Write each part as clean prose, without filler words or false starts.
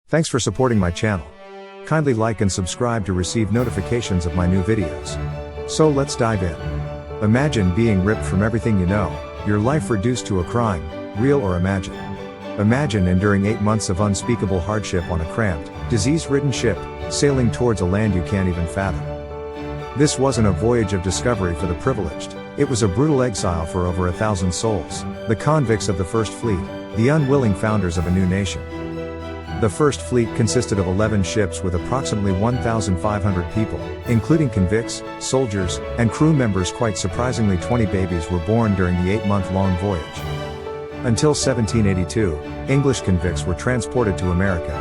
Thanks for supporting my channel. Kindly like and subscribe to receive notifications of my new videos. So let's dive in. Imagine being ripped from everything you know, your life reduced to a crime, real or imagined. Imagine enduring 8 months of unspeakable hardship on a cramped, disease-ridden ship, sailing towards a land you can't even fathom. This wasn't a voyage of discovery for the privileged, it was a brutal exile for over 1,000 souls, the convicts of the First Fleet, the unwilling founders of a new nation. The First Fleet consisted of 11 ships with approximately 1,500 people, including convicts, soldiers, and crew members. Quite surprisingly, 20 babies were born during the 8-month-long voyage. Until 1782, English convicts were transported to America.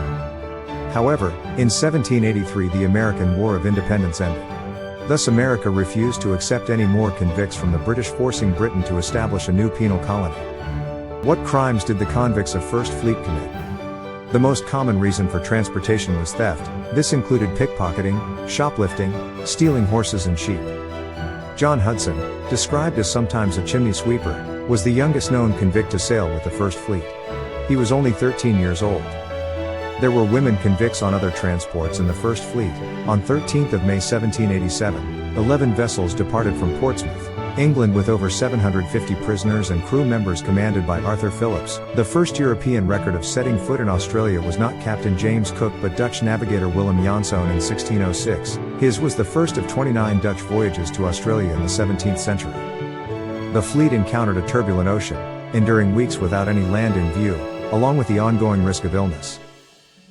However, in 1783 the American War of Independence ended. Thus America refused to accept any more convicts from the British, forcing Britain to establish a new penal colony. What crimes did the convicts of First Fleet commit? The most common reason for transportation was theft. This included pickpocketing, shoplifting, stealing horses and sheep. John Hudson, described as sometimes a chimney sweeper, was the youngest known convict to sail with the First Fleet. He was only 13 years old. There were women convicts on other transports in the First Fleet. On 13th of May 1787, 11 vessels departed from Portsmouth, England, with over 750 prisoners and crew members, commanded by Arthur Phillips. The first European record of setting foot in Australia was not Captain James Cook but Dutch navigator Willem Janszoon in 1606. His was the first of 29 Dutch voyages to Australia in the 17th century. The fleet encountered a turbulent ocean, enduring weeks without any land in view, along with the ongoing risk of illness.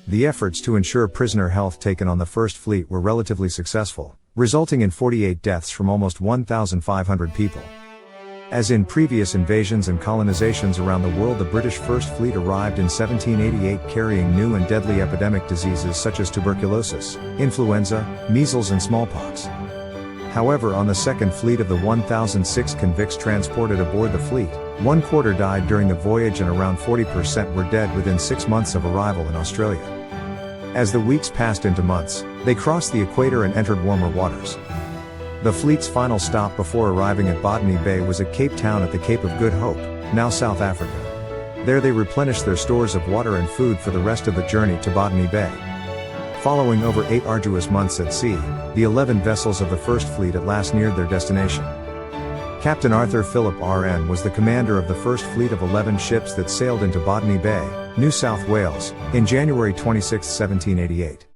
The efforts to ensure prisoner health taken on the First Fleet were relatively successful, resulting in 48 deaths from almost 1,500 people. As in previous invasions and colonizations around the world, the British First Fleet arrived in 1788 carrying new and deadly epidemic diseases such as tuberculosis, influenza, measles and smallpox. However, on the Second Fleet, of the 1,006 convicts transported aboard the fleet, 1/4 died during the voyage and around 40% were dead within 6 months of arrival in Australia. As the weeks passed into months, they crossed the equator and entered warmer waters. The fleet's final stop before arriving at Botany Bay was at Cape Town at the Cape of Good Hope, now South Africa. There they replenished their stores of water and food for the rest of the journey to Botany Bay. Following over 8 arduous months at sea, the 11 vessels of the First Fleet at last neared their destination. Captain Arthur Phillip RN was the commander of the First Fleet of 11 ships that sailed into Botany Bay, New South Wales, in January 26, 1788.